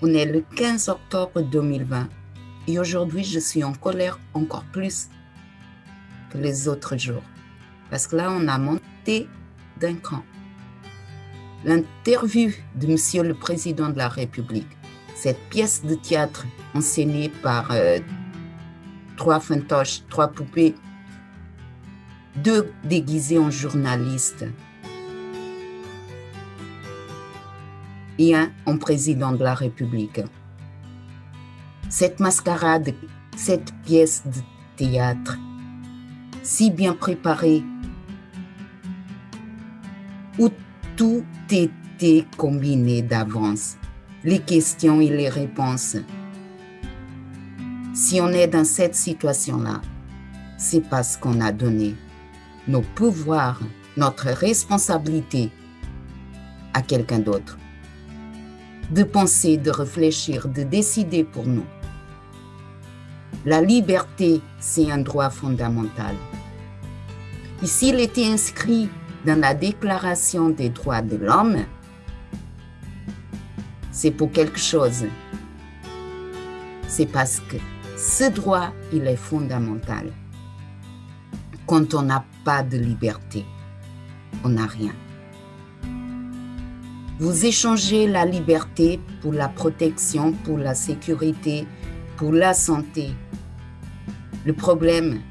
On est le 15 octobre 2020 et aujourd'hui, je suis en colère encore plus que les autres jours. Parce que là, on a monté d'un cran. L'interview de Monsieur le Président de la République, cette pièce de théâtre enseignée par trois fantoches, trois poupées, deux déguisés en journalistes et un en président de la République. Cette mascarade, cette pièce de théâtre, si bien préparée, où tout était combiné d'avance, les questions et les réponses. Si on est dans cette situation-là, c'est parce qu'on a donné nos pouvoirs, notre responsabilité à quelqu'un d'autre. De penser, de réfléchir, de décider pour nous. La liberté, c'est un droit fondamental. Et s'il était inscrit dans la Déclaration des droits de l'homme, c'est pour quelque chose. C'est parce que ce droit, il est fondamental. Quand on n'a pas de liberté, on n'a rien. Vous échangez la liberté pour la protection, pour la sécurité, pour la santé. Le problème,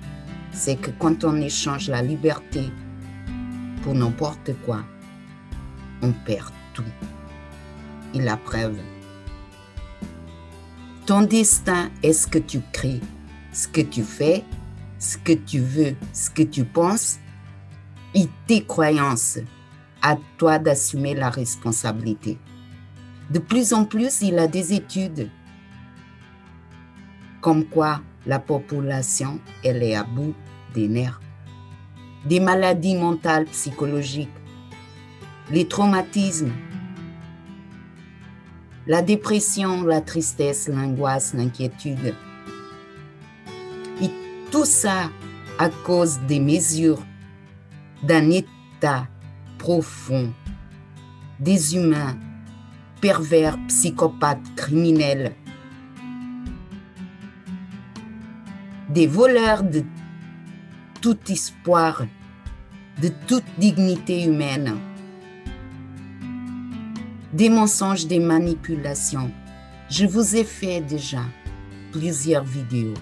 c'est que quand on échange la liberté pour n'importe quoi, on perd tout. Et la preuve. Ton destin est ce que tu crées, ce que tu fais, ce que tu veux, ce que tu penses et tes croyances. À toi d'assumer la responsabilité. De plus en plus, il y a des études comme quoi la population, elle est à bout des nerfs. Des maladies mentales, psychologiques, les traumatismes, la dépression, la tristesse, l'angoisse, l'inquiétude. Et tout ça à cause des mesures d'un état profond, des humains pervers, psychopathes, criminels, des voleurs de tout espoir, de toute dignité humaine, des mensonges, des manipulations. Je vous ai fait déjà plusieurs vidéos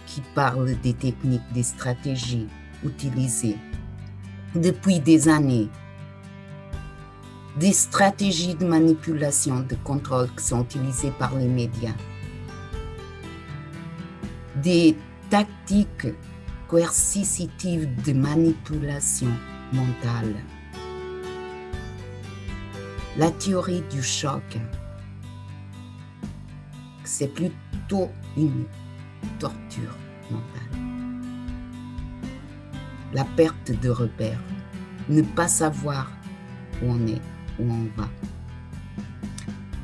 qui parlent des techniques, des stratégies utilisées depuis des années, des stratégies de manipulation, de contrôle qui sont utilisées par les médias, des tactiques coercitives de manipulation mentale, la théorie du choc, c'est plutôt une torture mentale. La perte de repères, ne pas savoir où on est, où on va.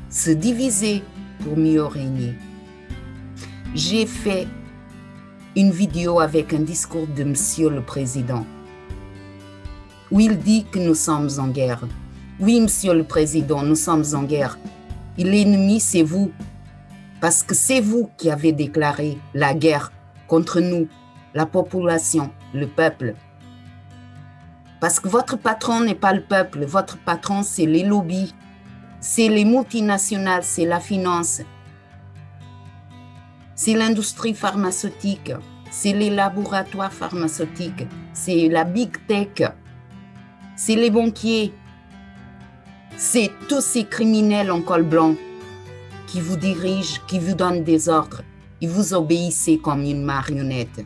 Se diviser pour mieux régner. J'ai fait une vidéo avec un discours de Monsieur le Président où il dit que nous sommes en guerre. Oui, Monsieur le Président, nous sommes en guerre. Et l'ennemi, c'est vous. Parce que c'est vous qui avez déclaré la guerre contre nous, la population, le peuple. Parce que votre patron n'est pas le peuple, votre patron, c'est les lobbies, c'est les multinationales, c'est la finance, c'est l'industrie pharmaceutique, c'est les laboratoires pharmaceutiques, c'est la big tech, c'est les banquiers, c'est tous ces criminels en col blanc qui vous dirigent, qui vous donnent des ordres et vous obéissez comme une marionnette.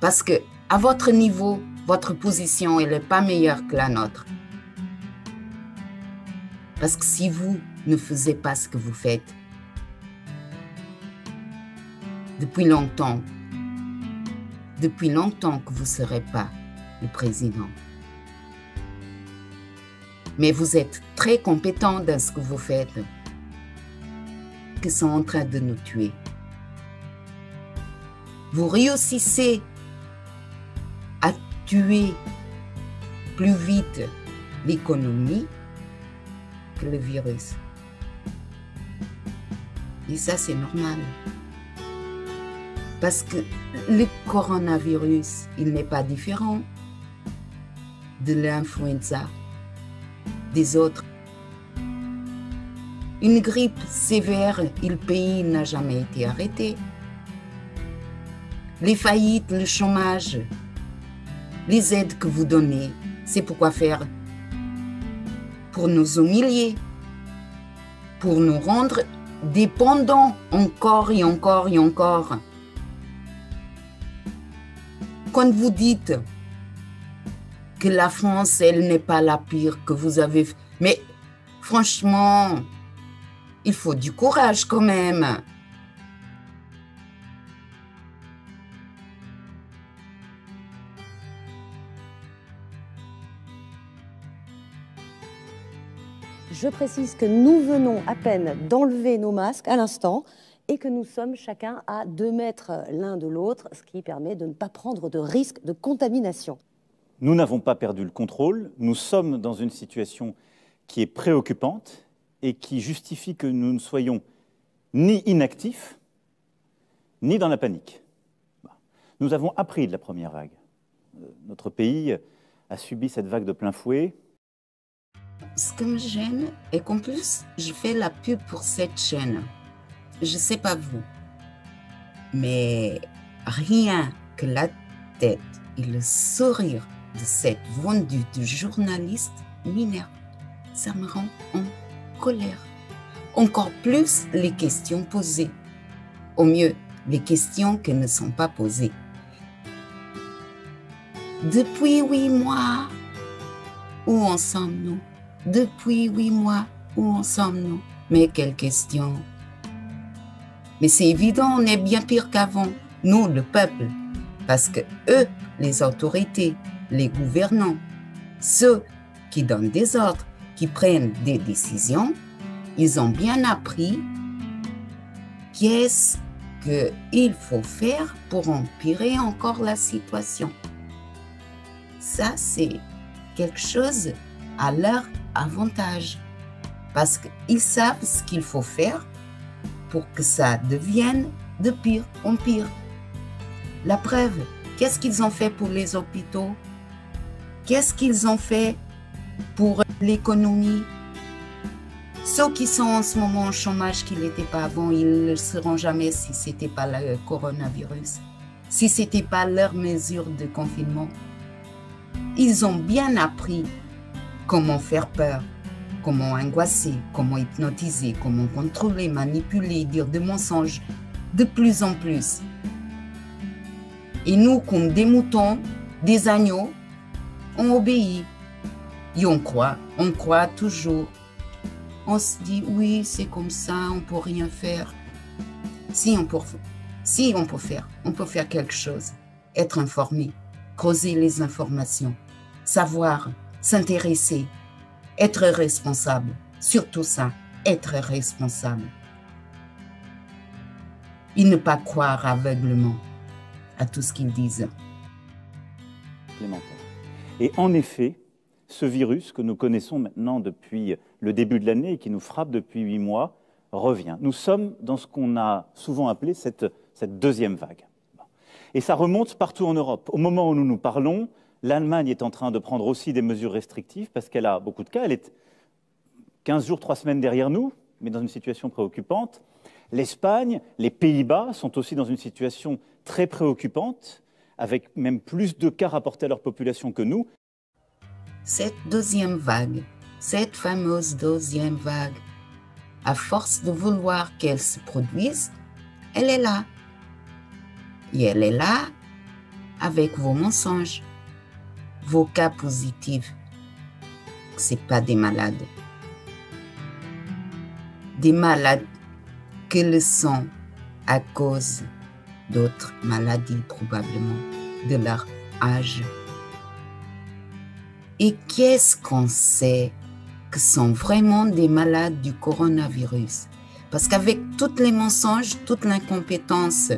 Parce que à votre niveau, votre position, elle n'est pas meilleure que la nôtre. Parce que si vous ne faisiez pas ce que vous faites, depuis longtemps que vous ne serez pas le président. Mais vous êtes très compétent dans ce que vous faites, qui sont en train de nous tuer. Vous réussissez à tuer plus vite l'économie, que le virus. Et ça, c'est normal. Parce que le coronavirus, il n'est pas différent de l'influenza des autres. Une grippe sévère, et le pays n'a jamais été arrêté. Les faillites, le chômage, les aides que vous donnez, c'est pourquoi faire? Pour nous humilier, pour nous rendre dépendants encore et encore et encore. Quand vous dites que la France, elle n'est pas la pire que vous avez... Mais franchement, il faut du courage quand même. Je précise que nous venons à peine d'enlever nos masques à l'instant et que nous sommes chacun à 2 mètres l'un de l'autre, ce qui permet de ne pas prendre de risque de contamination. Nous n'avons pas perdu le contrôle. Nous sommes dans une situation qui est préoccupante et qui justifie que nous ne soyons ni inactifs, ni dans la panique. Nous avons appris de la première vague. Notre pays a subi cette vague de plein fouet. Ce qui me gêne est qu'en plus, je fais la pub pour cette chaîne. Je ne sais pas vous, mais rien que la tête et le sourire de cette vendue de journaliste m'énerve. Ça me rend en colère. Encore plus les questions posées. Au mieux, les questions qui ne sont pas posées. Depuis 8 mois, où en sommes-nous? Depuis 8 mois, où en sommes-nous? Mais quelle question! Mais c'est évident, on est bien pire qu'avant, nous, le peuple, parce que eux, les autorités, les gouvernants, ceux qui donnent des ordres, qui prennent des décisions, ils ont bien appris qu'est-ce qu'il faut faire pour empirer encore la situation. Ça, c'est quelque chose à leur avantage, parce qu'ils savent ce qu'il faut faire pour que ça devienne de pire en pire. La preuve, qu'est-ce qu'ils ont fait pour les hôpitaux? Qu'est-ce qu'ils ont fait pour l'économie? Ceux qui sont en ce moment au chômage qui n'étaient pas avant, ils ne le seront jamais si ce n'était pas le coronavirus, si ce n'était pas leur mesure de confinement. Ils ont bien appris comment faire peur, comment angoisser, comment hypnotiser, comment contrôler, manipuler, dire des mensonges de plus en plus. Et nous, comme des moutons, des agneaux, on obéit. Et on croit toujours. On se dit, oui, c'est comme ça, on ne peut rien faire. Si on peut faire quelque chose. Être informé, creuser les informations, savoir, s'intéresser, être responsable. Surtout ça, être responsable. Et ne pas croire aveuglement à tout ce qu'ils disent. Et en effet, ce virus que nous connaissons maintenant depuis le début de l'année et qui nous frappe depuis 8 mois revient. Nous sommes dans ce qu'on a souvent appelé cette deuxième vague. Et ça remonte partout en Europe. Au moment où nous nous parlons, l'Allemagne est en train de prendre aussi des mesures restrictives parce qu'elle a beaucoup de cas. Elle est 15 jours, 3 semaines derrière nous, mais dans une situation préoccupante. L'Espagne, les Pays-Bas sont aussi dans une situation très préoccupante, avec même plus de cas rapportés à leur population que nous. Cette deuxième vague, cette fameuse deuxième vague, à force de vouloir qu'elle se produise, elle est là. Et elle est là avec vos mensonges, vos cas positifs. Ce n'est pas des malades. Des malades que le sont à cause d'autres maladies probablement de leur âge. Et qu'est-ce qu'on sait que sont vraiment des malades du coronavirus? Parce qu'avec tous les mensonges, toute l'incompétence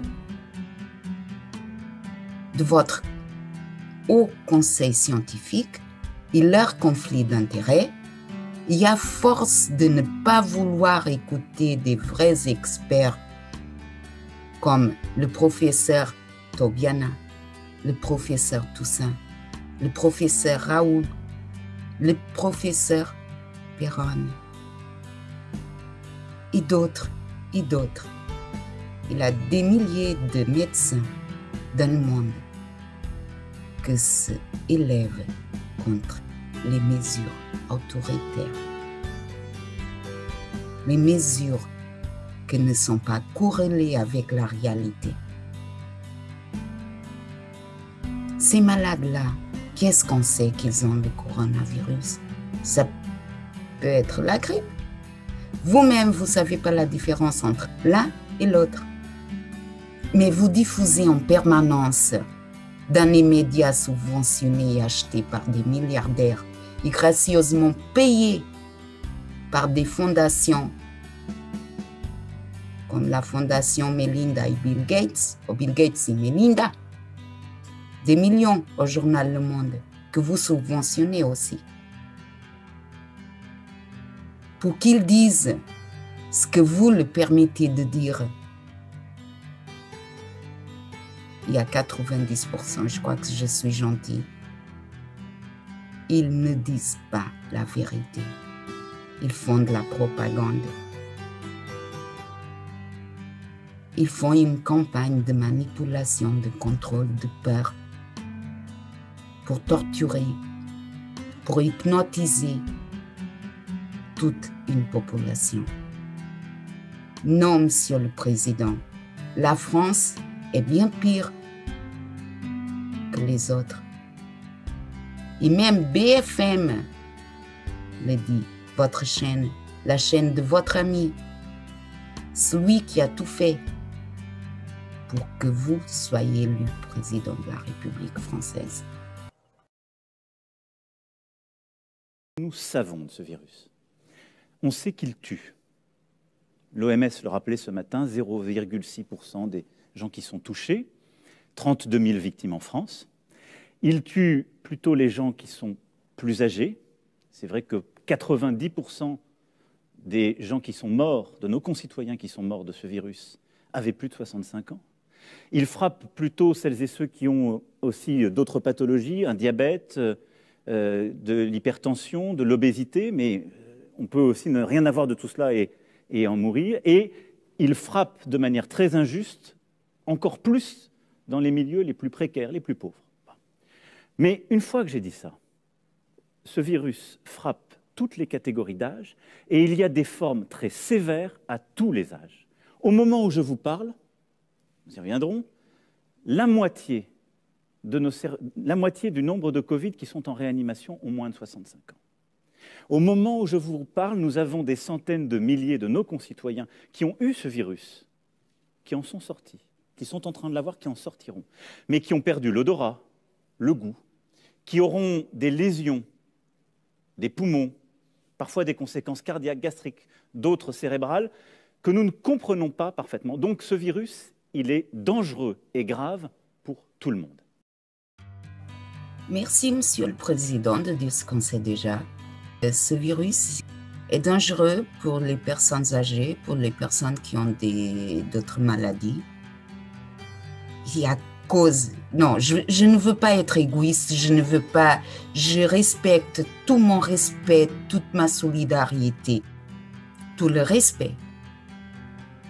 de votre haut conseil scientifique et leur conflit d'intérêts, Et à force de ne pas vouloir écouter des vrais experts comme le professeur Tobiana, le professeur Toussaint, le professeur Raoul, le professeur Perron et d'autres, et d'autres. Il y a des milliers de médecins dans le monde qui se élèvent contre les mesures autoritaires, les mesures qui ne sont pas corrélées avec la réalité. Ces malades-là, qu'est-ce qu'on sait qu'ils ont le coronavirus? Ça peut être la grippe. Vous-même, vous ne savez pas la différence entre l'un et l'autre. Mais vous diffusez en permanence dans les médias subventionnés et achetés par des milliardaires et gracieusement payés par des fondations comme la fondation Melinda et Bill Gates, ou Bill Gates et Melinda, des millions au journal Le Monde que vous subventionnez aussi, pour qu'ils disent ce que vous le permettez de dire. Il y a 90%, je crois que je suis gentil. Ils ne disent pas la vérité. Ils font de la propagande. Ils font une campagne de manipulation, de contrôle, de peur, pour torturer, pour hypnotiser toute une population. Non, Monsieur le Président, la France est bien pire que les autres. Et même BFM le dit, votre chaîne, la chaîne de votre ami, celui qui a tout fait pour que vous soyez élu président de la République française. Nous savons de ce virus. On sait qu'il tue. L'OMS le rappelait ce matin, 0,6% des gens qui sont touchés, 32 000 victimes en France. Il tue plutôt les gens qui sont plus âgés. C'est vrai que 90% des gens qui sont morts, de nos concitoyens qui sont morts de ce virus, avaient plus de 65 ans. Il frappe plutôt celles et ceux qui ont aussi d'autres pathologies, un diabète, de l'hypertension, de l'obésité, mais on peut aussi ne rien avoir de tout cela et en mourir. Et il frappe de manière très injuste, encore plus dans les milieux les plus précaires, les plus pauvres. Mais une fois que j'ai dit ça, ce virus frappe toutes les catégories d'âge et il y a des formes très sévères à tous les âges. Au moment où je vous parle, nous y reviendrons, la moitié du nombre de Covid qui sont en réanimation ont moins de 65 ans. Au moment où je vous parle, nous avons des centaines de milliers de nos concitoyens qui ont eu ce virus, qui en sont sortis, qui sont en train de l'avoir, qui en sortiront, mais qui ont perdu l'odorat, le goût, qui auront des lésions, des poumons, parfois des conséquences cardiaques, gastriques, d'autres cérébrales, que nous ne comprenons pas parfaitement. Donc ce virus, il est dangereux et grave pour tout le monde. Merci, Monsieur le Président, de dire ce qu'on sait déjà. Ce virus est dangereux pour les personnes âgées, pour les personnes qui ont d'autres maladies. Il y a cause. Non, je ne veux pas être égoïste, je respecte tout mon respect, toute ma solidarité, tout le respect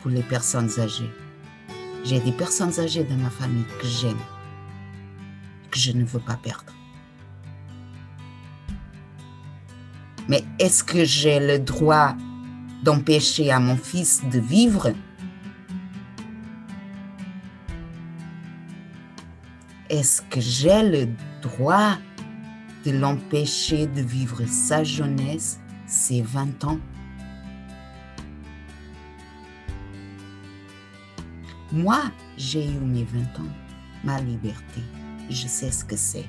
pour les personnes âgées. J'ai des personnes âgées dans ma famille que j'aime, que je ne veux pas perdre. Mais est-ce que j'ai le droit d'empêcher à mon fils de vivre? Est-ce que j'ai le droit de l'empêcher de vivre sa jeunesse, ses 20 ans? Moi, j'ai eu mes 20 ans, ma liberté. Je sais ce que c'est.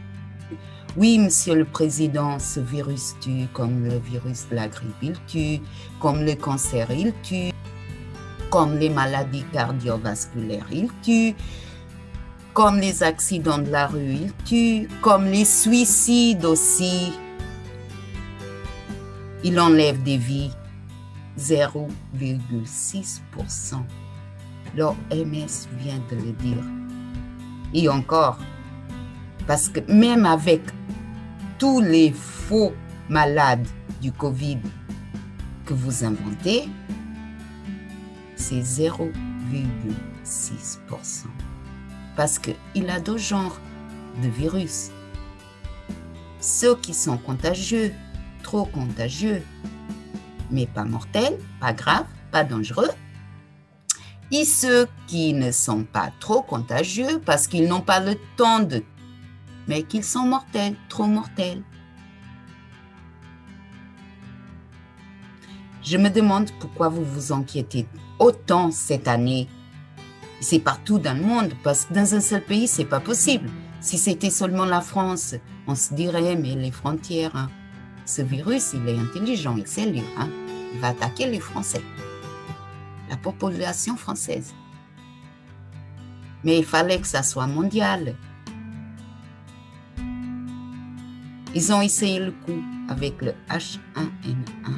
Oui, Monsieur le Président, ce virus tue comme le virus de la grippe, il tue, comme le cancer, il tue, comme les maladies cardiovasculaires, il tue, comme les accidents de la rue, il tue, comme les suicides aussi. Il enlève des vies, 0,6%. L'OMS vient de le dire. Et encore, parce que même avec tous les faux malades du Covid que vous inventez, c'est 0,6%. Parce qu'il a deux genres de virus. Ceux qui sont contagieux, trop contagieux, mais pas mortels, pas graves, pas dangereux. Et ceux qui ne sont pas trop contagieux parce qu'ils n'ont pas le temps de... mais qu'ils sont mortels, trop mortels. Je me demande pourquoi vous vous inquiétez autant cette année. C'est partout dans le monde, parce que dans un seul pays, c'est pas possible. Si c'était seulement la France, on se dirait, mais les frontières, hein, ce virus, il est intelligent, il sait lire, hein, il va attaquer les Français, la population française. Mais il fallait que ça soit mondial. Ils ont essayé le coup avec le H1N1.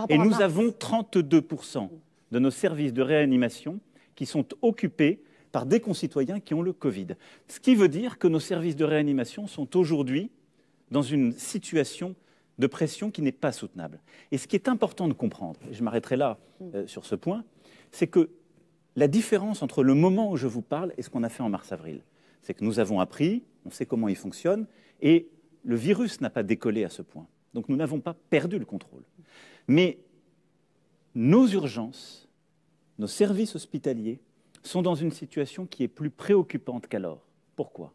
Et nous avons 32% de nos services de réanimation qui sont occupés par des concitoyens qui ont le Covid. Ce qui veut dire que nos services de réanimation sont aujourd'hui dans une situation de pression qui n'est pas soutenable. Et ce qui est important de comprendre, et je m'arrêterai là sur ce point, c'est que la différence entre le moment où je vous parle et ce qu'on a fait en mars-avril, c'est que nous avons appris, on sait comment il fonctionne, et le virus n'a pas décollé à ce point. Donc nous n'avons pas perdu le contrôle. Mais nos urgences, nos services hospitaliers sont dans une situation qui est plus préoccupante qu'alors. Pourquoi ?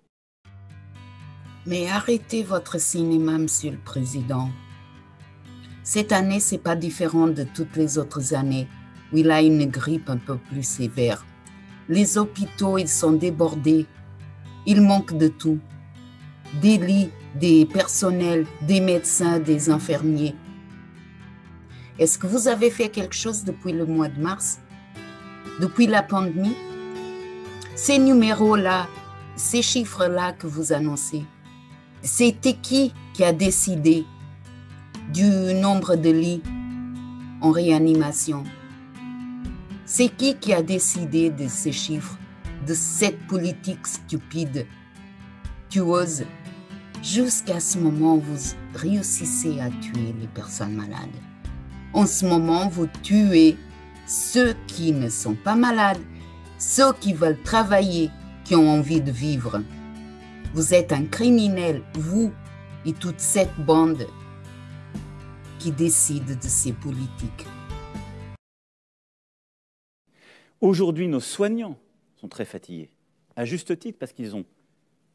Mais arrêtez votre cinéma, Monsieur le Président. Cette année, ce n'est pas différent de toutes les autres années où il a une grippe un peu plus sévère. Les hôpitaux, ils sont débordés. Il manque de tout. Des lits, des personnels, des médecins, des infirmiers. Est-ce que vous avez fait quelque chose depuis le mois de mars? Depuis la pandémie? Ces numéros-là, ces chiffres-là que vous annoncez, c'était qui a décidé du nombre de lits en réanimation? C'est qui a décidé de ces chiffres, de cette politique stupide, tueuse, jusqu'à ce moment où vous réussissez à tuer les personnes malades? En ce moment, vous tuez ceux qui ne sont pas malades, ceux qui veulent travailler, qui ont envie de vivre. Vous êtes un criminel, vous et toute cette bande qui décide de ces politiques. Aujourd'hui, nos soignants sont très fatigués, à juste titre, parce qu'ils ont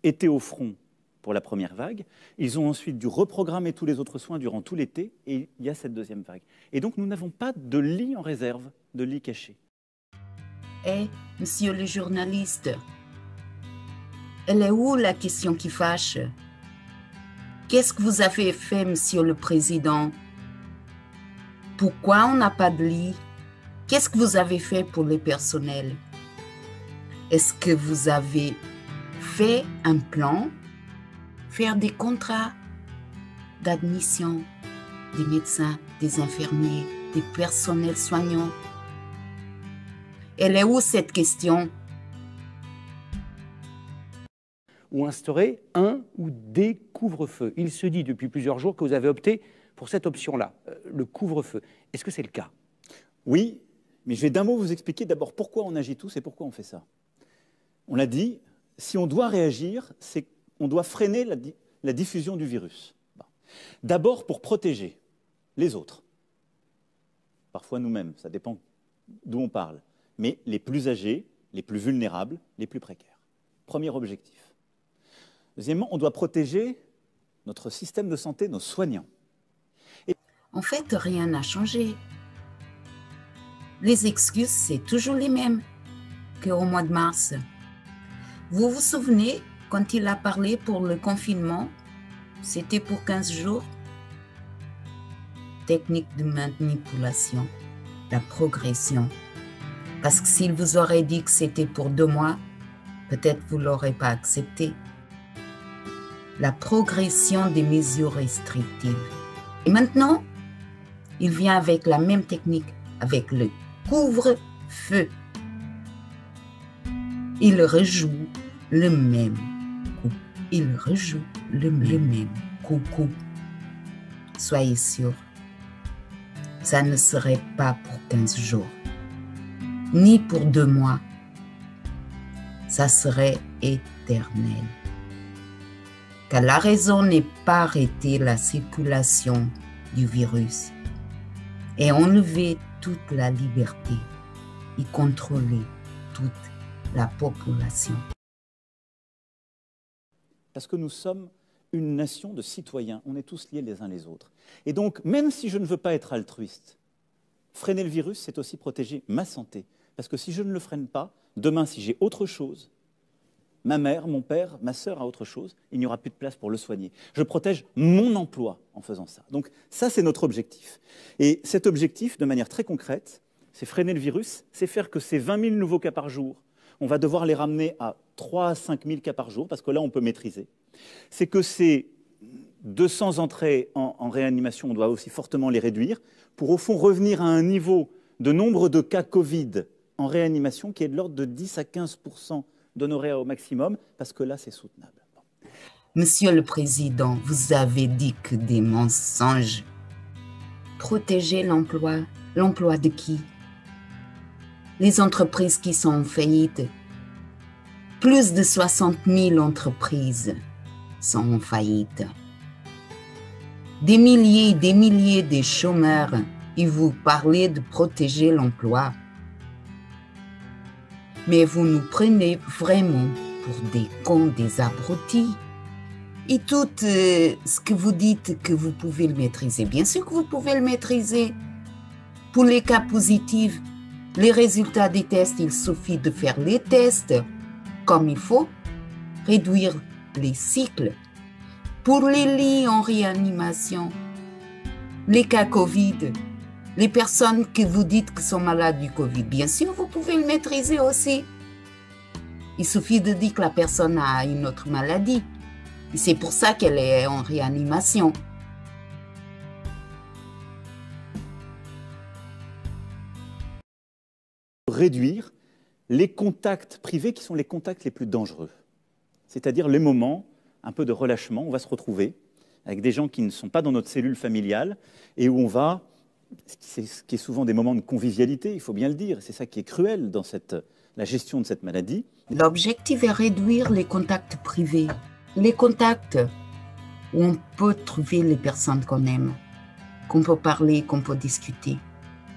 été au front pour la première vague. Ils ont ensuite dû reprogrammer tous les autres soins durant tout l'été, et il y a cette deuxième vague. Et donc, nous n'avons pas de lits en réserve, de lits cachés. Eh, monsieur le journaliste, elle est où la question qui fâche? Qu'est-ce que vous avez fait, monsieur le président? Pourquoi on n'a pas de lit? Qu'est-ce que vous avez fait pour les personnels? Est-ce que vous avez fait un plan? Faire des contrats d'admission des médecins, des infirmiers, des personnels soignants? Elle est où cette question? Ou instaurer un ou des couvre-feux. Il se dit depuis plusieurs jours que vous avez opté pour cette option-là, le couvre-feu. Est-ce que c'est le cas? Oui, mais je vais d'un mot vous expliquer d'abord pourquoi on agit tous et pourquoi on fait ça. On l'a dit, si on doit réagir, c'est qu'on doit freiner la diffusion du virus. D'abord pour protéger les autres, parfois nous-mêmes, ça dépend d'où on parle, mais les plus âgés, les plus vulnérables, les plus précaires. Premier objectif. Deuxièmement, on doit protéger notre système de santé, nos soignants. En fait, rien n'a changé. Les excuses, c'est toujours les mêmes qu'au mois de mars. Vous vous souvenez, quand il a parlé pour le confinement, c'était pour 15 jours. Technique de manipulation, la progression. Parce que s'il vous aurait dit que c'était pour 2 mois, peut-être vous ne l'aurez pas accepté. la progression des mesures restrictives. Et maintenant, il vient avec la même technique, avec le couvre-feu. Il rejoue le même coup. Il rejoue le même coup. Soyez sûrs, ça ne serait pas pour 15 jours, ni pour 2 mois. Ça serait éternel. Car la raison n'est pas arrêter la circulation du virus et enlever toute la liberté et contrôler toute la population. Parce que nous sommes une nation de citoyens, on est tous liés les uns les autres. Et donc, même si je ne veux pas être altruiste, freiner le virus, c'est aussi protéger ma santé. Parce que si je ne le freine pas, demain, si j'ai autre chose, ma mère, mon père, ma sœur a autre chose, il n'y aura plus de place pour le soigner. Je protège mon emploi en faisant ça. Donc ça, c'est notre objectif. Et cet objectif, de manière très concrète, c'est freiner le virus, c'est faire que ces 20 000 nouveaux cas par jour, on va devoir les ramener à 3 à 5 000 cas par jour, parce que là, on peut maîtriser. C'est que ces 200 entrées en réanimation, on doit aussi fortement les réduire, pour au fond revenir à un niveau de nombre de cas Covid en réanimation qui est de l'ordre de 10 à 15% d'honorer au maximum, parce que là, c'est soutenable. Monsieur le Président, vous avez dit que des mensonges. Protéger l'emploi. L'emploi de qui? Les entreprises qui sont en faillite. Plus de 60 000 entreprises sont en faillite. Des milliers de chômeurs, et vous parlez de protéger l'emploi. Mais vous nous prenez vraiment pour des cons, des abrutis. Et tout ce que vous dites que vous pouvez le maîtriser, bien sûr que vous pouvez le maîtriser. Pour les cas positifs, les résultats des tests, il suffit de faire les tests comme il faut, réduire les cycles. Pour les lits en réanimation, les cas Covid, les personnes que vous dites que sont malades du Covid, bien sûr, vous pouvez le maîtriser aussi. Il suffit de dire que la personne a une autre maladie. Et c'est pour ça qu'elle est en réanimation. Réduire les contacts privés qui sont les contacts les plus dangereux. C'est-à-dire les moments un peu de relâchement, on va se retrouver avec des gens qui ne sont pas dans notre cellule familiale et où on va, ce qui est souvent des moments de convivialité, il faut bien le dire, c'est ça qui est cruel dans la gestion de cette maladie. L'objectif est réduire les contacts privés, les contacts où on peut trouver les personnes qu'on aime, qu'on peut parler, qu'on peut discuter,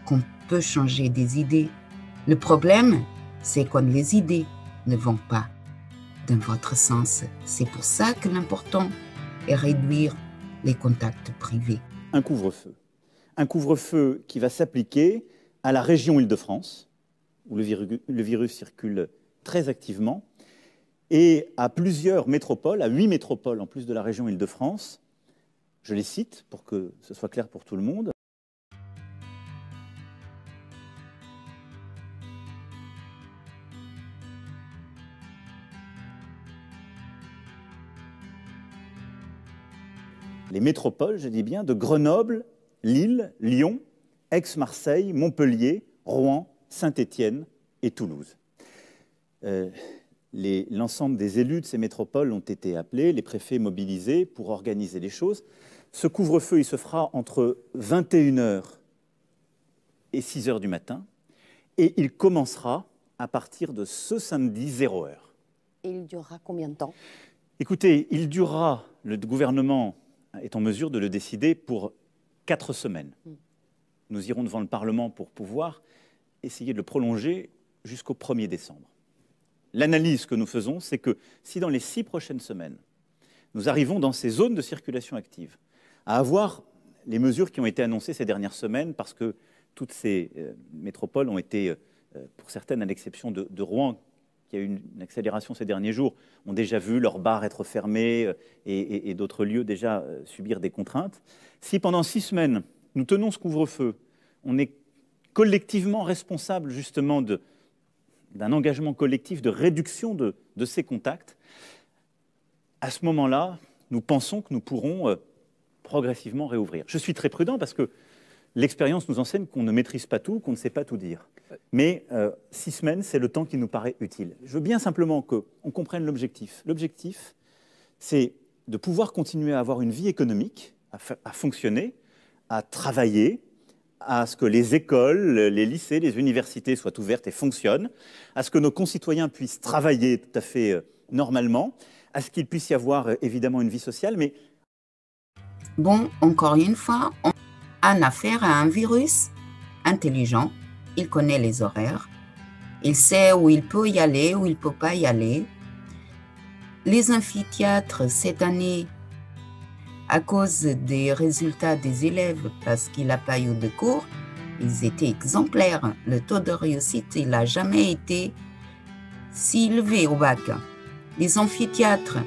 qu'on peut changer des idées. Le problème, c'est quand les idées ne vont pas dans votre sens. C'est pour ça que l'important est réduire les contacts privés. Un couvre-feu. Un couvre-feu qui va s'appliquer à la région Île-de-France, où le virus circule très activement, et à plusieurs métropoles, à 8 métropoles en plus de la région Île-de-France. Je les cite pour que ce soit clair pour tout le monde. Les métropoles, je dis bien, de Grenoble, Lille, Lyon, Aix-Marseille, Montpellier, Rouen, Saint-Étienne et Toulouse. L'ensemble des élus de ces métropoles ont été appelés, les préfets mobilisés pour organiser les choses. Ce couvre-feu, il se fera entre 21h et 6h du matin et il commencera à partir de ce samedi 0h. Et il durera combien de temps? Écoutez, il durera, le gouvernement est en mesure de le décider pour 4 semaines. Nous irons devant le Parlement pour pouvoir essayer de le prolonger jusqu'au 1er décembre. L'analyse que nous faisons, c'est que si dans les 6 prochaines semaines, nous arrivons dans ces zones de circulation active à avoir les mesures qui ont été annoncées ces dernières semaines, parce que toutes ces métropoles ont été, pour certaines, à l'exception de Rouen, qui a eu une accélération ces derniers jours, ont déjà vu leurs bars être fermés et d'autres lieux déjà subir des contraintes. Si pendant 6 semaines, nous tenons ce couvre-feu, on est collectivement responsable justement d'un engagement collectif de réduction de ces contacts, à ce moment-là, nous pensons que nous pourrons progressivement réouvrir. Je suis très prudent parce que l'expérience nous enseigne qu'on ne maîtrise pas tout, qu'on ne sait pas tout dire. Mais 6 semaines, c'est le temps qui nous paraît utile. Je veux bien simplement qu'on comprenne l'objectif. L'objectif, c'est de pouvoir continuer à avoir une vie économique, à fonctionner, à travailler, à ce que les écoles, les lycées, les universités soient ouvertes et fonctionnent, à ce que nos concitoyens puissent travailler tout à fait normalement, à ce qu'il puisse y avoir évidemment une vie sociale, mais... Bon, encore une fois, on a affaire à un virus intelligent. Il connaît les horaires. Il sait où il peut y aller, où il ne peut pas y aller. Les amphithéâtres, cette année, à cause des résultats des élèves, parce qu'il n'a pas eu de cours, ils étaient exemplaires. Le taux de réussite, il n'a jamais été si élevé au bac. Les amphithéâtres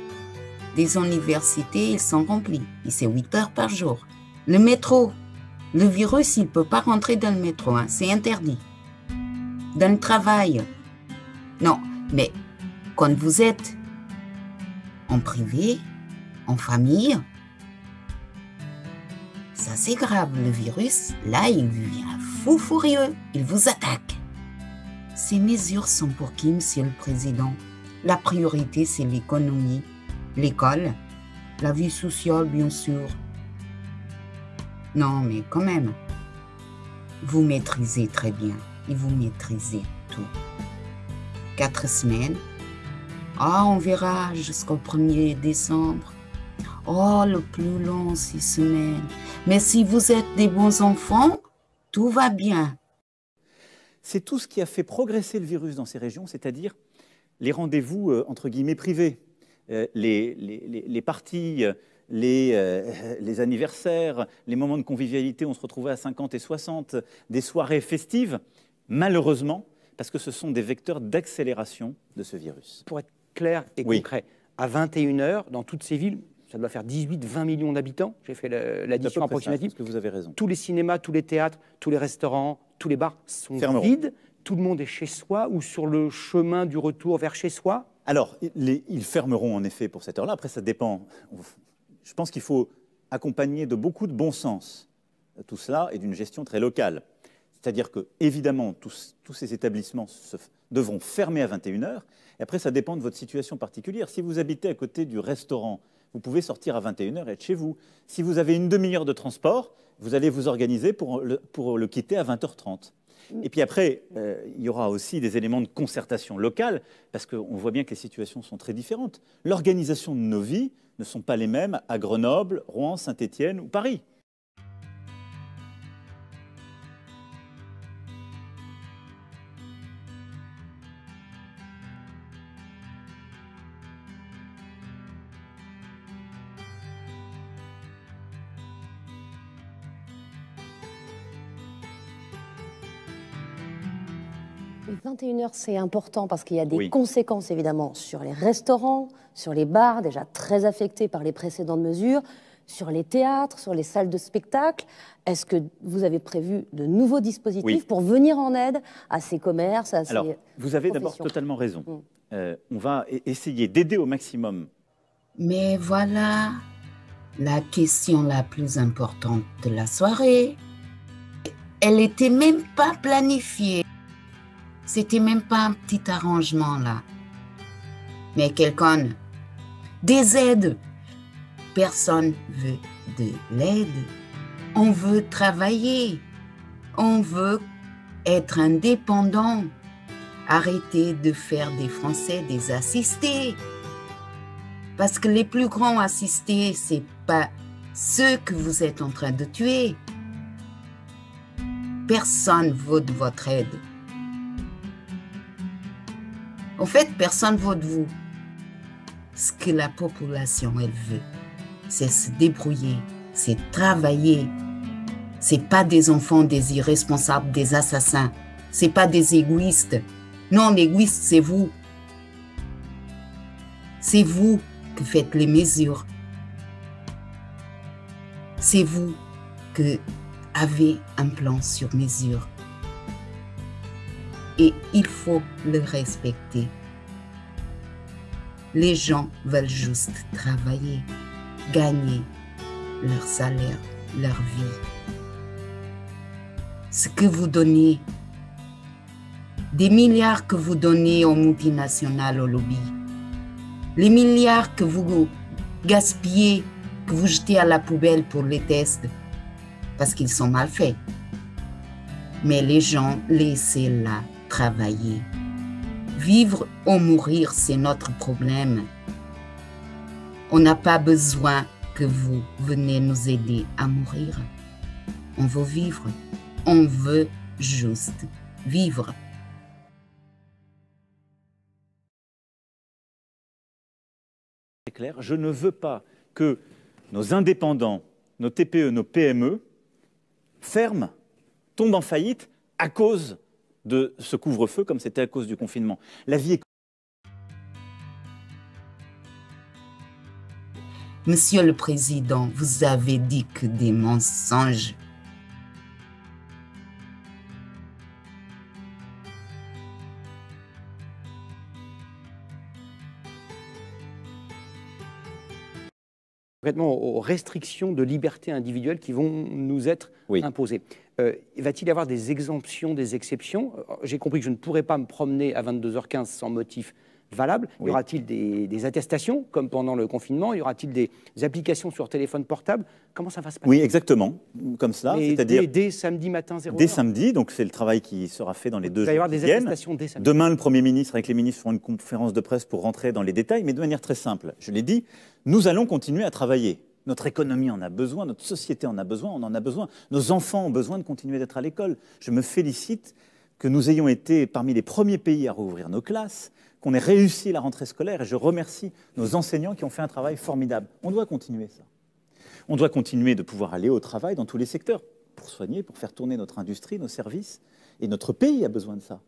des universités, ils sont remplis. Et c'est 8 heures par jour. Le métro, le virus, il ne peut pas rentrer dans le métro. Hein. C'est interdit. Dans le travail. Non, mais quand vous êtes en privé, en famille, ça c'est grave. Le virus, là, il devient fou furieux. Il vous attaque. Ces mesures sont pour qui, Monsieur le Président? La priorité, c'est l'économie, l'école, la vie sociale, bien sûr. Non, mais quand même, vous maîtrisez très bien et vous maîtrisez tout. 4 semaines. Ah, on verra jusqu'au 1er décembre. Oh, le plus long, 6 semaines. Mais si vous êtes des bons enfants, tout va bien. C'est tout ce qui a fait progresser le virus dans ces régions, c'est-à-dire les rendez-vous, entre guillemets, privés, les parties, les anniversaires, les moments de convivialité, on se retrouvait à 50 et 60, des soirées festives, malheureusement, parce que ce sont des vecteurs d'accélération de ce virus. Pour être clair et concret, à 21 h, dans toutes ces villes, ça doit faire 18-20 millions d'habitants, j'ai fait l'addition approximative. Parce que vous avez raison. Tous les cinémas, tous les théâtres, tous les restaurants, tous les bars sont vides. Tout le monde est chez soi ou sur le chemin du retour vers chez soi? Alors, ils fermeront en effet pour cette heure-là. Après, ça dépend. Je pense qu'il faut accompagner de beaucoup de bon sens tout cela et d'une gestion très locale. C'est-à-dire que, évidemment, tous ces établissements devront fermer à 21 h. Et après, ça dépend de votre situation particulière. Si vous habitez à côté du restaurant, vous pouvez sortir à 21 h et être chez vous. Si vous avez une demi-heure de transport, vous allez vous organiser pour le quitter à 20 h 30. Et puis après, il y aura aussi des éléments de concertation locale, parce qu'on voit bien que les situations sont très différentes. L'organisation de nos vies ne sont pas les mêmes à Grenoble, Rouen, Saint-Étienne ou Paris. Les 21 h, c'est important parce qu'il y a des conséquences évidemment sur les restaurants, sur les bars, déjà très affectés par les précédentes mesures, sur les théâtres, sur les salles de spectacle. Est-ce que vous avez prévu de nouveaux dispositifs pour venir en aide à ces commerces, à Alors, ces vous avez d'abord totalement raison. On va essayer d'aider au maximum. Mais voilà la question la plus importante de la soirée. Elle n'était même pas planifiée. C'était même pas un petit arrangement là. Mais quelqu'un, des aides. Personne veut de l'aide. On veut travailler. On veut être indépendant. Arrêter de faire des Français des assistés. Parce que les plus grands assistés, c'est pas ceux que vous êtes en train de tuer. Personne ne veut de votre aide. En fait, personne ne veut de vous. Ce que la population, elle veut, c'est se débrouiller, c'est travailler. C'est pas des enfants, des irresponsables, des assassins. C'est pas des égoïstes. Non, l'égoïste, c'est vous. C'est vous qui faites les mesures. C'est vous qui avez un plan sur mesure. Et il faut le respecter. Les gens veulent juste travailler. gagner leur salaire, leur vie. Ce que vous donnez, des milliards que vous donnez aux multinationales, aux lobbies, les milliards que vous gaspillez, que vous jetez à la poubelle pour les tests, parce qu'ils sont mal faits. Mais les gens, laissez-la travailler. Vivre ou mourir, c'est notre problème. On n'a pas besoin que vous venez nous aider à mourir. On veut vivre. On veut juste vivre. C'est clair, je ne veux pas que nos indépendants, nos TPE, nos PME ferment, tombent en faillite à cause de ce couvre-feu comme c'était à cause du confinement. La vie est... Monsieur le Président, vous avez dit que des mensonges. Concrètement, aux restrictions de liberté individuelle qui vont nous être imposées. Va-t-il y avoir des exemptions, des exceptions? J'ai compris que je ne pourrais pas me promener à 22h15 sans motif valable. Y aura-t-il des attestations, comme pendant le confinement? Y aura-t-il des applications sur téléphone portable? Comment ça va se passer? Oui, exactement, comme cela. C'est-à-dire dès samedi matin 0h. Dès samedi, donc c'est le travail qui sera fait dans les 2 jours. Il va y avoir des viennent. attestations dès samedi. Demain, le Premier ministre, avec les ministres, feront une conférence de presse pour rentrer dans les détails, mais de manière très simple. Je l'ai dit, nous allons continuer à travailler. Notre économie en a besoin, notre société en a besoin, on en a besoin. Nos enfants ont besoin de continuer d'être à l'école. Je me félicite que nous ayons été parmi les premiers pays à rouvrir nos classes, qu'on ait réussi la rentrée scolaire, et je remercie nos enseignants qui ont fait un travail formidable. On doit continuer ça. On doit continuer de pouvoir aller au travail dans tous les secteurs, pour soigner, pour faire tourner notre industrie, nos services, et notre pays a besoin de ça.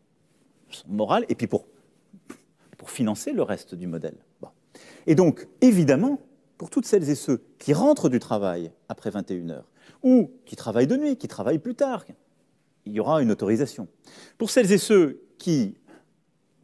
Son moral, et puis pour financer le reste du modèle. Bon. Et donc, évidemment, pour toutes celles et ceux qui rentrent du travail après 21h, ou qui travaillent de nuit, qui travaillent plus tard, il y aura une autorisation. Pour celles et ceux qui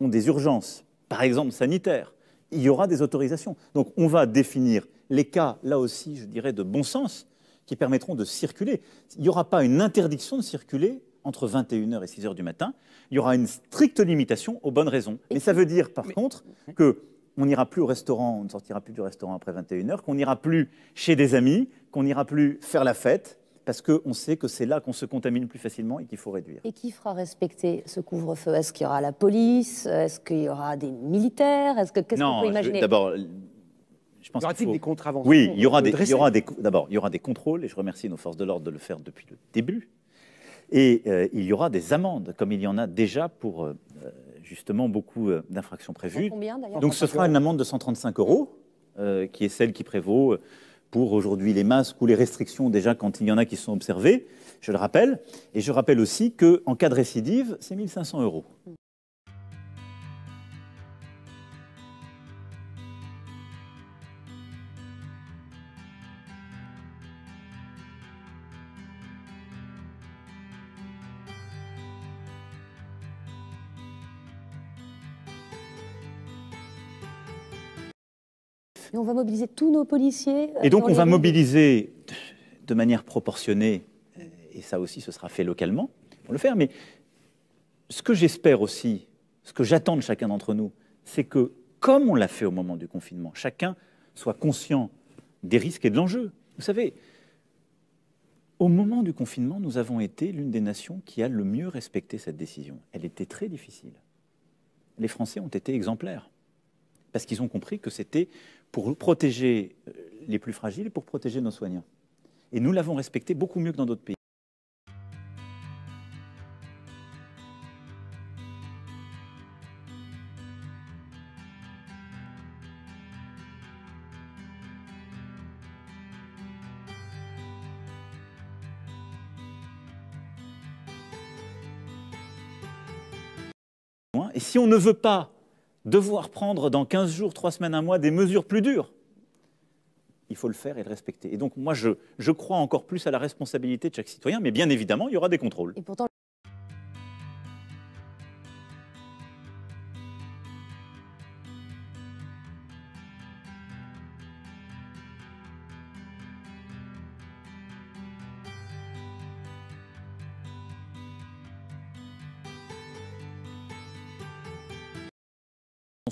ont des urgences, par exemple sanitaires, il y aura des autorisations. Donc on va définir les cas, là aussi, je dirais, de bon sens, qui permettront de circuler. Il n'y aura pas une interdiction de circuler entre 21h et 6h du matin. Il y aura une stricte limitation aux bonnes raisons. Mais ça veut dire, par contre, qu'on n'ira plus au restaurant, on ne sortira plus du restaurant après 21h, qu'on n'ira plus chez des amis, qu'on n'ira plus faire la fête, parce qu'on sait que c'est là qu'on se contamine plus facilement et qu'il faut réduire. Et qui fera respecter ce couvre-feu? Est-ce qu'il y aura la police? Est-ce qu'il y aura des militaires? Qu'est-ce qu'on peut imaginer? D'abord, je pense y aura-t-il des contraventions? Oui, d'abord, il y aura des contrôles, et je remercie nos forces de l'ordre de le faire depuis le début. Et il y aura des amendes, comme il y en a déjà pour justement beaucoup d'infractions prévues. Combien, d'ailleurs? Donc ce sera une amende de 135 €, qui est celle qui prévaut pour aujourd'hui les masques ou les restrictions déjà quand il y en a qui sont observées, je le rappelle. Et je rappelle aussi qu'en cas de récidive, c'est 1 500 €. Et on va mobiliser tous nos policiers. Et donc on va mobiliser de manière proportionnée, et ça aussi ce sera fait localement, pour le faire. Mais ce que j'espère aussi, ce que j'attends de chacun d'entre nous, c'est que, comme on l'a fait au moment du confinement, chacun soit conscient des risques et de l'enjeu. Vous savez, au moment du confinement, nous avons été l'une des nations qui a le mieux respecté cette décision. Elle était très difficile. Les Français ont été exemplaires, parce qu'ils ont compris que c'était pour protéger les plus fragiles et pour protéger nos soignants. Et nous l'avons respecté beaucoup mieux que dans d'autres pays. Et si on ne veut pas devoir prendre dans 15 jours, 3 semaines, 1 mois des mesures plus dures, il faut le faire et le respecter. Et donc moi, je crois encore plus à la responsabilité de chaque citoyen, mais bien évidemment, il y aura des contrôles. Et pourtant,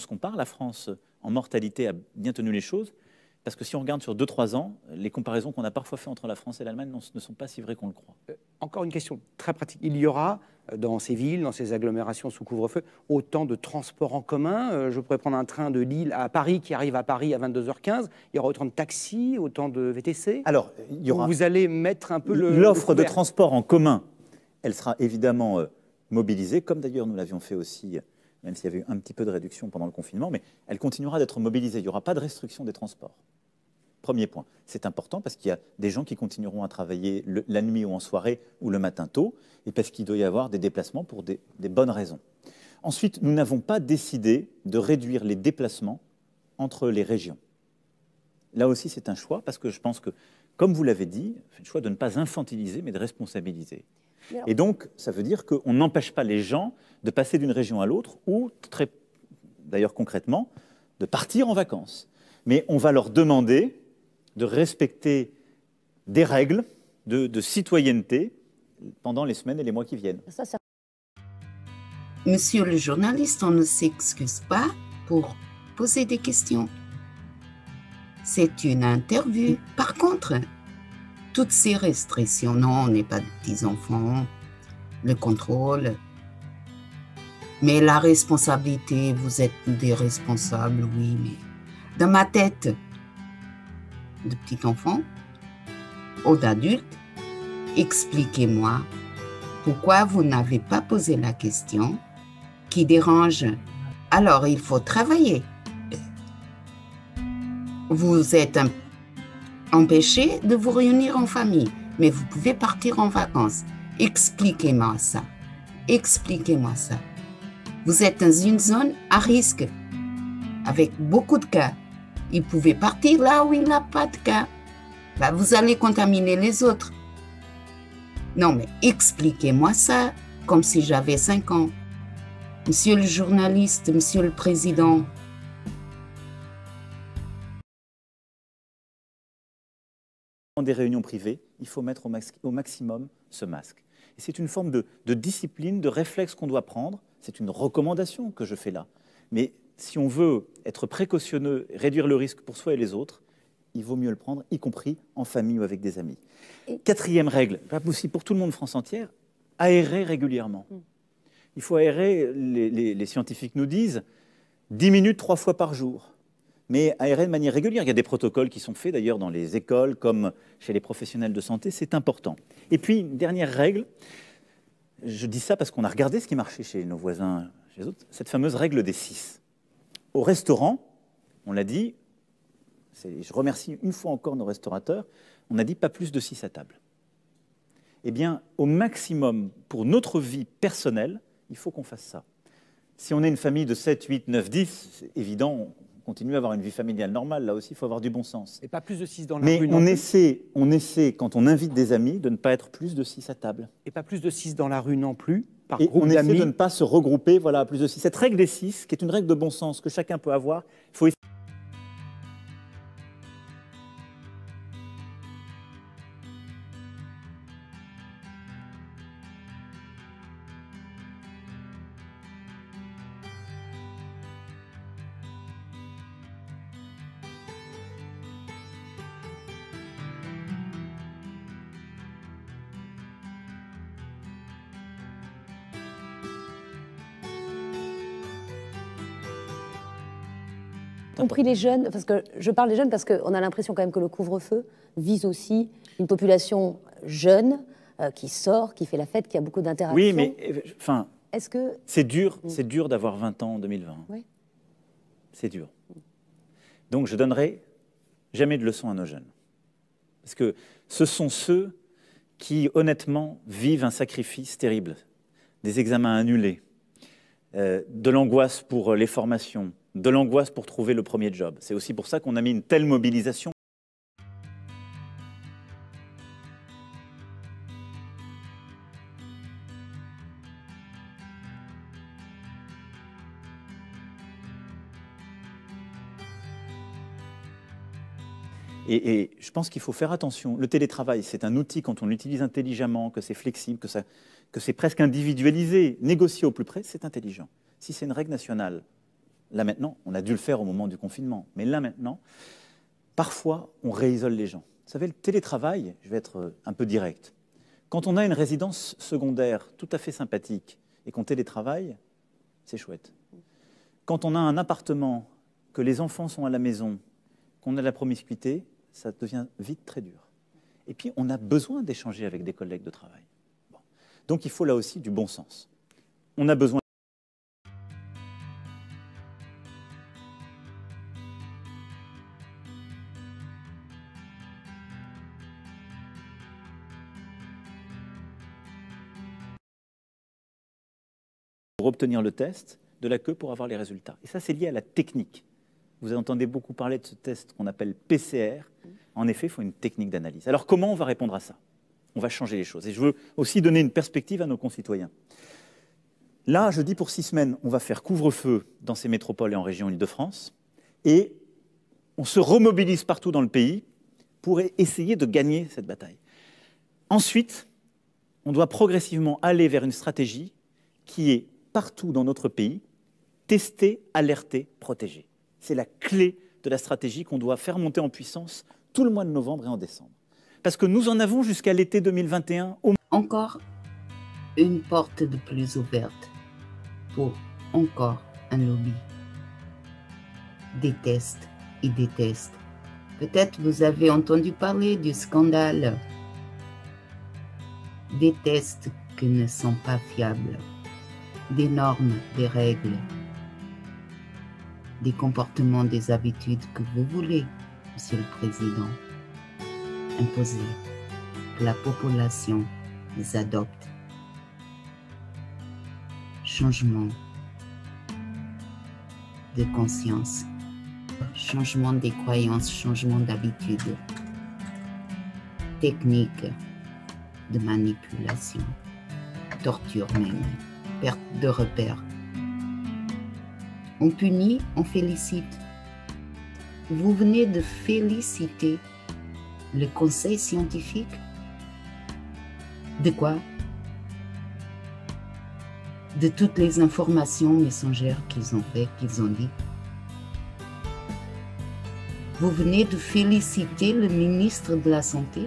se compare, la France, en mortalité, a bien tenu les choses. Parce que si on regarde sur 2-3 ans, les comparaisons qu'on a parfois faites entre la France et l'Allemagne ne sont pas si vraies qu'on le croit. Encore une question très pratique. Il y aura dans ces villes, dans ces agglomérations sous couvre-feu, autant de transports en commun. Je pourrais prendre un train de Lille à Paris qui arrive à Paris à 22h15. Il y aura autant de taxis, autant de VTC. Alors, il y aura... Vous allez mettre un peu l'offre de transport en commun, elle sera évidemment mobilisée, comme d'ailleurs nous l'avions fait aussi, même s'il y avait eu un petit peu de réduction pendant le confinement, mais elle continuera d'être mobilisée. Il n'y aura pas de restriction des transports. Premier point. C'est important parce qu'il y a des gens qui continueront à travailler la nuit ou en soirée ou le matin tôt, et parce qu'il doit y avoir des déplacements pour des bonnes raisons. Ensuite, nous n'avons pas décidé de réduire les déplacements entre les régions. Là aussi, c'est un choix, parce que je pense que, comme vous l'avez dit, c'est le choix de ne pas infantiliser, mais de responsabiliser. Et donc, ça veut dire qu'on n'empêche pas les gens de passer d'une région à l'autre, ou, d'ailleurs concrètement, de partir en vacances. Mais on va leur demander de respecter des règles de citoyenneté pendant les semaines et les mois qui viennent. Monsieur le journaliste, on ne s'excuse pas pour poser des questions. C'est une interview. Par contre, toutes ces restrictions, non, on n'est pas de petits-enfants, le contrôle, mais la responsabilité, vous êtes des responsables, oui, mais dans ma tête de petit enfant ou d'adulte, expliquez-moi pourquoi vous n'avez pas posé la question qui dérange. Alors, il faut travailler. Vous êtes empêché de vous réunir en famille, mais vous pouvez partir en vacances. Expliquez-moi ça. Expliquez-moi ça. Vous êtes dans une zone à risque, avec beaucoup de cas. Il pouvait partir là où il n'a pas de cas. Bah, vous allez contaminer les autres. Non, mais expliquez-moi ça, comme si j'avais 5 ans. Monsieur le journaliste, monsieur le président. Dans des réunions privées, il faut mettre au maximum ce masque. Et c'est une forme de discipline, de réflexe qu'on doit prendre. C'est une recommandation que je fais là. Mais si on veut être précautionneux, réduire le risque pour soi et les autres, il vaut mieux le prendre, y compris en famille ou avec des amis. Quatrième règle, pas possible pour tout le monde, France entière, aérer régulièrement. Il faut aérer, les scientifiques nous disent, 10 minutes 3 fois par jour. Mais aérer de manière régulière. Il y a des protocoles qui sont faits d'ailleurs dans les écoles comme chez les professionnels de santé, c'est important. Et puis, une dernière règle, je dis ça parce qu'on a regardé ce qui marchait chez nos voisins, chez les autres, cette fameuse règle des 6. Au restaurant, on l'a dit, je remercie une fois encore nos restaurateurs, on a dit pas plus de 6 à table. Eh bien, au maximum, pour notre vie personnelle, il faut qu'on fasse ça. Si on est une famille de 7, 8, 9, 10, c'est évident, on continue à avoir une vie familiale normale. Là aussi, il faut avoir du bon sens. Et pas plus de 6 dans la rue. Mais on essaie, quand on invite des amis, de ne pas être plus de 6 à table. Et pas plus de 6 dans la rue non plus, par et groupe on d'amis. essaie de ne pas se regrouper, voilà, à plus de 6. Cette règle des 6, qui est une règle de bon sens que chacun peut avoir, il faut compris les jeunes, parce que je parle des jeunes parce qu'on a l'impression quand même que le couvre-feu vise aussi une population jeune qui sort, qui fait la fête, qui a beaucoup d'interactions. Oui, mais enfin, c'est dur d'avoir 20 ans en 2020. Oui. C'est dur. Donc je donnerai jamais de leçons à nos jeunes. Parce que ce sont ceux qui, honnêtement, vivent un sacrifice terrible. Des examens annulés, de l'angoisse pour les formations, de l'angoisse pour trouver le premier job. C'est aussi pour ça qu'on a mis une telle mobilisation. Et je pense qu'il faut faire attention. Le télétravail, c'est un outil quand on l'utilise intelligemment, que c'est flexible, que c'est presque individualisé, négocié au plus près, c'est intelligent. Si c'est une règle nationale, là maintenant, on a dû le faire au moment du confinement, mais là maintenant, parfois, on réisole les gens. Vous savez, le télétravail, je vais être un peu direct, quand on a une résidence secondaire tout à fait sympathique et qu'on télétravaille, c'est chouette. Quand on a un appartement, que les enfants sont à la maison, qu'on a la promiscuité, ça devient vite très dur. Et puis, on a besoin d'échanger avec des collègues de travail. Bon. Donc, il faut là aussi du bon sens. On a besoin... pour obtenir le test, de la queue pour avoir les résultats. Et ça, c'est lié à la technique. Vous entendez beaucoup parler de ce test qu'on appelle PCR. En effet, il faut une technique d'analyse. Alors, comment on va répondre à ça? On va changer les choses. Et je veux aussi donner une perspective à nos concitoyens. Là, je dis pour 6 semaines, on va faire couvre-feu dans ces métropoles et en région Île-de-France. Et on se remobilise partout dans le pays pour essayer de gagner cette bataille. Ensuite, on doit progressivement aller vers une stratégie qui est partout dans notre pays, tester, alerter, protéger. C'est la clé de la stratégie qu'on doit faire monter en puissance tout le mois de novembre et en décembre. Parce que nous en avons jusqu'à l'été 2021. Encore une porte de plus ouverte pour encore un lobby. Des tests et des tests. Peut-être vous avez entendu parler du scandale des tests qui ne sont pas fiables, des normes, des règles, des comportements, des habitudes que vous voulez, Monsieur le Président, imposer, que la population les adopte. Changement de conscience, changement des croyances, changement d'habitude, technique de manipulation, torture même, perte de repères. On punit, on félicite. Vous venez de féliciter le conseil scientifique. De quoi? De toutes les informations messagères qu'ils ont fait, qu'ils ont dit. Vous venez de féliciter le ministre de la Santé.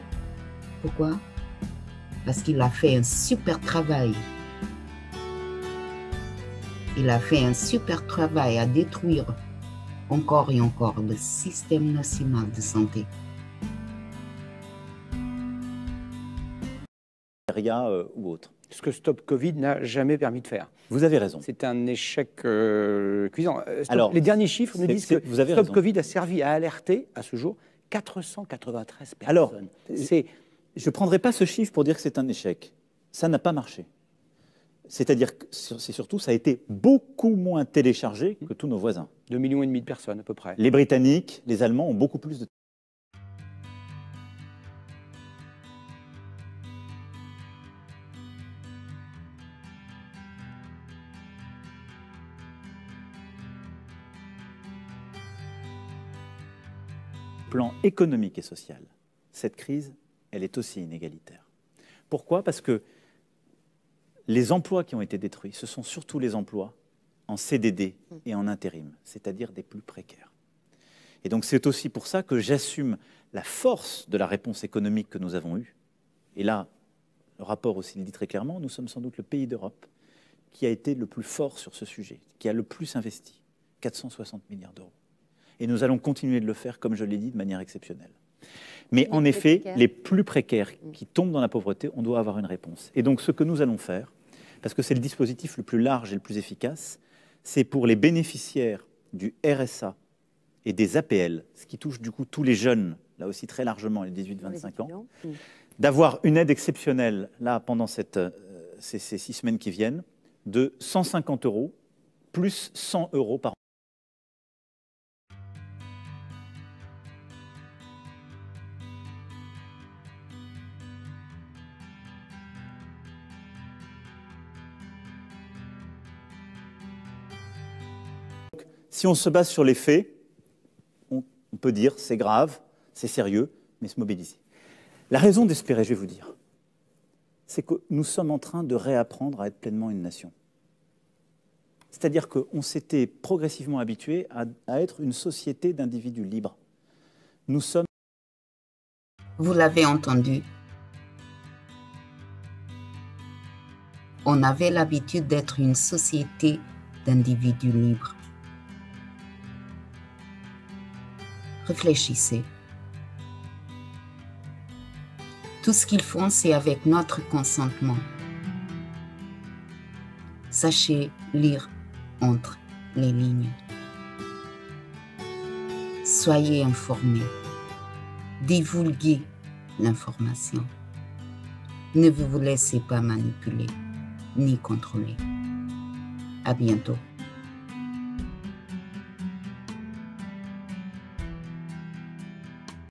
Pourquoi? Parce qu'il a fait un super travail. Il a fait un super travail à détruire encore et encore le système national de santé. Ou autre. Ce que Stop Covid n'a jamais permis de faire. Vous avez raison. C'est un échec cuisant. Les derniers chiffres nous disent que Stop Covid a servi à alerter, à ce jour, 493 personnes. Alors, je ne prendrai pas ce chiffre pour dire que c'est un échec. Ça n'a pas marché. C'est-à-dire que c'est surtout, ça a été beaucoup moins téléchargé que tous nos voisins. 2,5 millions de personnes à peu près. Les Britanniques, les Allemands ont beaucoup plus de... Plan économique et social, cette crise, elle est aussi inégalitaire. Pourquoi? Parce que les emplois qui ont été détruits, ce sont surtout les emplois en CDD et en intérim, c'est-à-dire des plus précaires. Et donc c'est aussi pour ça que j'assume la force de la réponse économique que nous avons eue. Et là, le rapport aussi le dit très clairement, nous sommes sans doute le pays d'Europe qui a été le plus fort sur ce sujet, qui a le plus investi, 460 milliards d'euros. Et nous allons continuer de le faire, comme je l'ai dit, de manière exceptionnelle. Mais en effet, les plus précaires qui tombent dans la pauvreté, on doit avoir une réponse. Et donc ce que nous allons faire, parce que c'est le dispositif le plus large et le plus efficace, c'est pour les bénéficiaires du RSA et des APL, ce qui touche du coup tous les jeunes, là aussi très largement les 18-25 ans, d'avoir une aide exceptionnelle, là, pendant ces 6 semaines qui viennent, de 150 € plus 100 € par an. Si on se base sur les faits, on peut dire c'est grave, c'est sérieux, mais se mobiliser. La raison d'espérer, je vais vous dire, c'est que nous sommes en train de réapprendre à être pleinement une nation. C'est-à-dire qu'on s'était progressivement habitué à être une société d'individus libres. Nous sommes... Vous l'avez entendu. On avait l'habitude d'être une société d'individus libres. Réfléchissez. Tout ce qu'ils font, c'est avec notre consentement. Sachez lire entre les lignes. Soyez informés. Divulguez l'information. Ne vous laissez pas manipuler ni contrôler. À bientôt.